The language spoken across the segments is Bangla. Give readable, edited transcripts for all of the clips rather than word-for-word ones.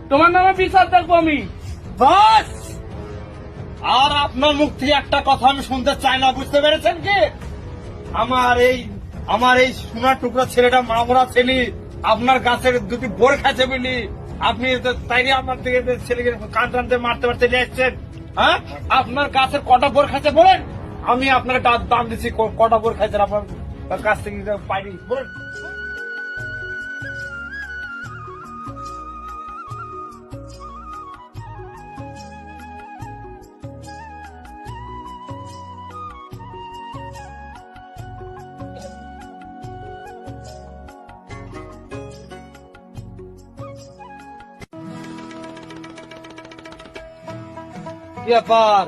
তোমার নামে বিচার দেখবো আমি। বাস, আর আপনার মুখ থেকে একটা কথা আমি শুনতে চাই না, বুঝতে পেরেছেন কি? আমার এই সোনার টুকরা ছেলেটা মামরা ছেলে আপনার গাছের দুটি বোর খাচ্ছে বলি আপনি তাই আমার দিকে ছেলেকে কান টানতে মারতে মারতে নিয়ে এসছেন। হ্যাঁ, আপনার গাছের কটা বোর খাচ্ছে বলেন, আমি আপনার দাম দিচ্ছি। কটা বোর খাইছেন আপনার কাছ থেকে পাইনি বলেন। কি ব্যাপার,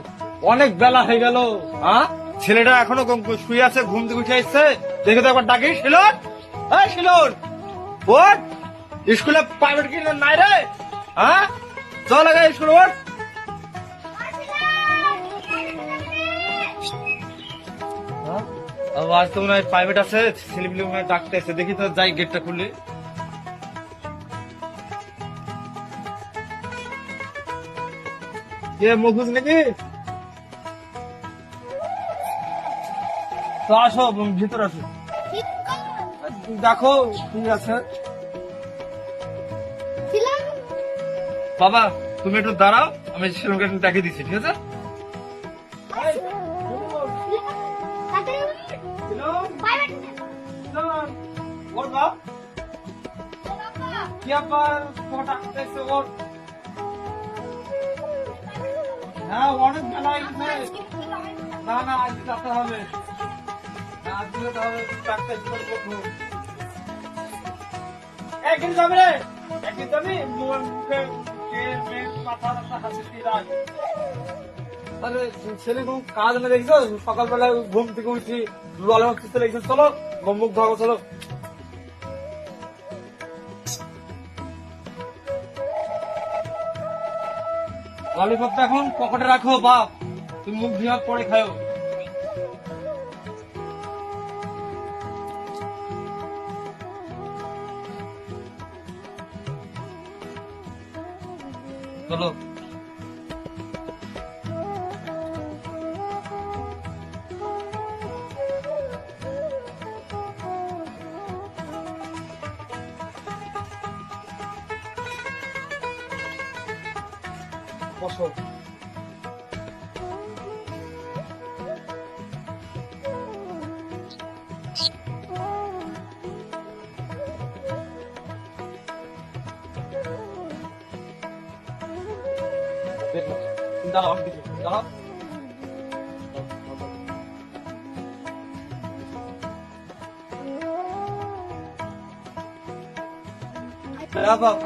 অনেক বেলা হয়ে গেল। হ্যাঁ, ছেলেটা এখনো শুয়ে আছে, ঘুম থেকে উঠে আসছে, দেখে তো একবার ডাকি। শিলন, এই শিলন, ওঠ, স্কুলে প্রাইভেট কি নাই রে? হ্যাঁ, চল আগে স্কুল ওঠ। আজ তো মনে হয় প্রাইভেট আছে, ছেলেপিলে মনে হয় ডাকতে এসে, দেখি তো যাই গেটটা খুললি। কে মফুজ নাকি? তো আসো, ভিতর আসো, দেখো ঠিক আছে। বাবা তুমি একটু দাঁড়াও, আমি শিলনকে একটু দেখে দিচ্ছি, ঠিক আছে? কি আবার ডাকতে এসে ওর? হ্যাঁ, অনেক বেলা হয়ে গেছে। না না, আজ যেতে হবে, আজ যেতে হবে, ডাক্তার একদিন যাবে রে, একদিন যাবি, মুখে মাথা হাসি দিয়ে রাখ। আরে ছেলে কোন কাজ না দেখছো, সকালবেলা ঘুম থেকে উঠি ললে হচ্ছে লেগেছে, চলো মুখ ধরো, চলো। ললিপপটা এখন পকেটে রাখো বাপ, তুমি মুখ ধোয়া পরে খাও। চলো। বসো। দাঁড়াও, দাঁড়াও। বাপ,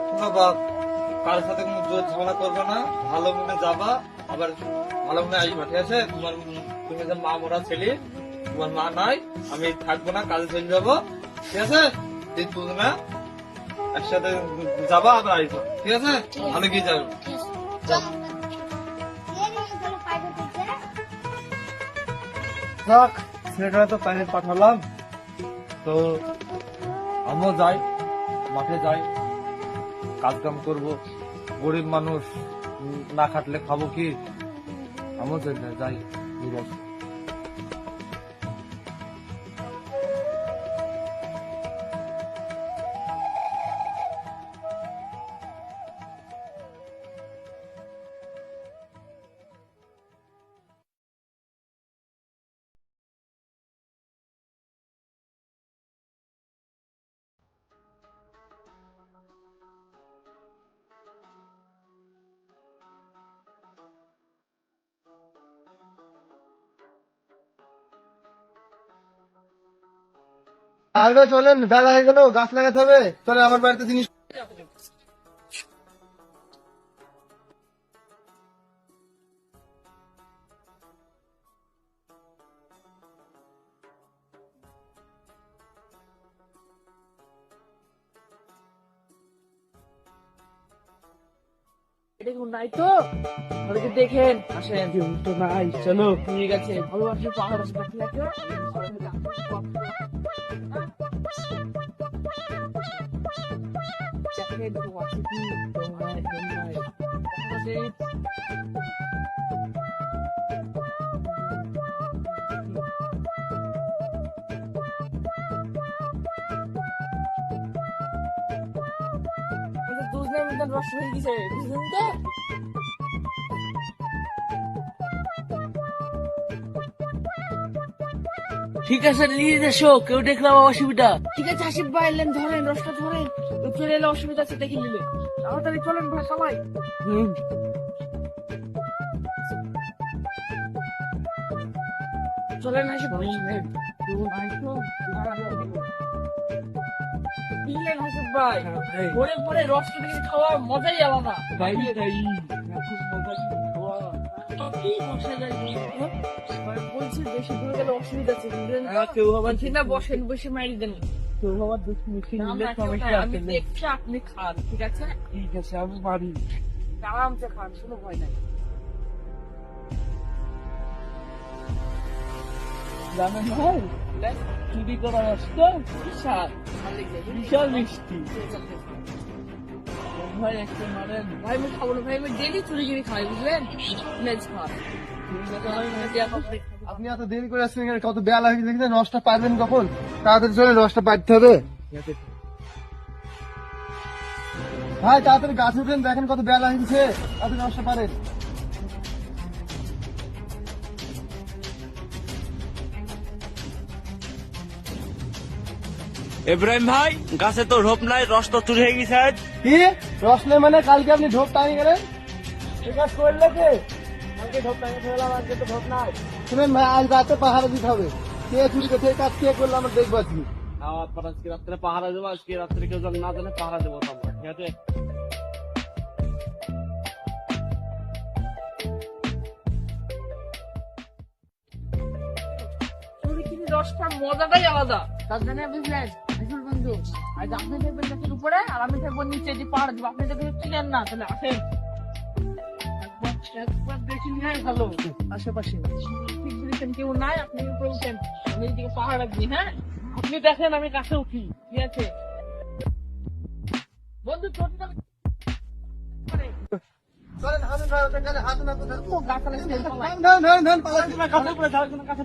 শোনো বাপ, কারোর সাথে কোনো জোর ঝামেলা করবে না, ভালো মনে যাবা, আবার ভালো মনে আসবা, ঠিক আছে? তুমি যে মা মরা ছেলে, তোমার মা নাই, আমি থাকবো না, কাজে চলে যাবো, ঠিক আছে? দুজনে একসাথে যাবা, আবার আসবো, ঠিক আছে? ভালো গিয়ে যাবো। যাক, ছেলেটা তো প্রাইভেট পাঠালাম, তো আমিও যাই, মাঠে যাই, কাজ কাম করবো, গরিব মানুষ, না খাটলে খাবো কি? আমিও যাই, ঘুরে আসি। আসবে, চলেন, বেলা হয়ে গেল, গাছ লাগাতে হবে, চলে আমার বাড়িতে জিনিস। দেখুন নাই তো, ওদেরকে দেখেন, আসেন তো নাই, চলো ঠিক আছে, ভালোবাসি পাহাড় আছে, দেখেন দেখেন রস হয়ে গেছে, বুঝলেন তো? ঠিক আছে নিয়ে এসো, কেউ দেখলাম অসুবিধা। ঠিক আছে হাসিব ভাই, এলেন ধরেন রসটা ধরেন, চলে এলে অসুবিধা আছে দেখে নিলে। তাড়াতাড়ি চলেন ভাই সবাই। চলেন হাসিব ভাই। বুঝলেন হাসিব ভাই, ভোরে ভোরে রসটা দেখে খাওয়া মজাই আলাদা। কি বসে যায় বলছি, বেশি দূরে গেলে অসুবিধা আছে বুঝলেন তো? কেউ আবার বলছি না বসেন, বসে মারি দেন। কেউ আবার দুঃখ মিষ্টি নিলে সমস্যা আমি আছে না। দেখছি আপনি খান, ঠিক আছে? ঠিক আছে আমি পারি। আরামসে খান, কোনো ভয় নাই। জানেন ভাই, চুরি করা রসটা বিশাল ভালো লাগছে। বিশাল মিষ্টি। ভাই একটু মারেন। ভাই আমি খাবো না ভাই, আমি ডেলি চুরিগিরি খাই বুঝলেন? লেজ খান। আপনি এত দেরি করে আসছেন এখানে, কত বেলা হয়ে গেছে, রসটা পারবেন কখন? তাড়াতাড়ি চলে, রসটা পাইতে হবে। ভাই তাড়াতাড়ি গাছে উঠেন, দেখেন কত বেলা হয়ে গেছে, তাড়াতাড়ি রসটা পারেন। ইব্রাহিম ভাই, গাছে তো রোপ নাই, রস তো চুরি হয়ে গেছে। কি রস নেই মানে? কালকে আপনি ঢোপ টাঙিয়ে গেলেন, ঠিক আছে করলে কে? কালকে ঢোপ টাঙিয়ে ফেললাম, আজকে তো ঢোপ নাই। শুনেন ভাই, আজ রাতে পাহারা দিতে হবে। কে চুরি করছে, এই কাজ কে করলো আমরা দেখবো আজকে। আজকে রাত্রে পাহারা দেবো, আজকে রাত্রে কেউ যেন না জানে পাহারা দেবো আমরা, ঠিক আছে? চুরিগিরি রসটার মজাটাই আলাদা। তার জন্য বুঝলেন আসল বন্ধু, আজ আপনি থাকবেন গাছের উপরে আর আমি থাকবো নিচে, যে পাহাড় দিব। আপনি যদি চিনেন না তাহলে আসেন, একবার দেখে নিয়ে ভালো। আশেপাশে ঠিক বলেছেন, কেউ নাই, আপনি উপরে উঠেন, আমি এদিকে পাহাড় রাখবি। হ্যাঁ আপনি দেখেন আমি কাছে উঠি, ঠিক আছে? বন্ধু ছোটটা চলেন, হাঁটুন ভাই, ওখানে হাঁটুন, হাঁটুন, হাঁটুন। গাছালে ধরেন, ধরেন, ধরেন, পালাচ্ছি। কাছে উপরে যাওয়ার জন্য কাছে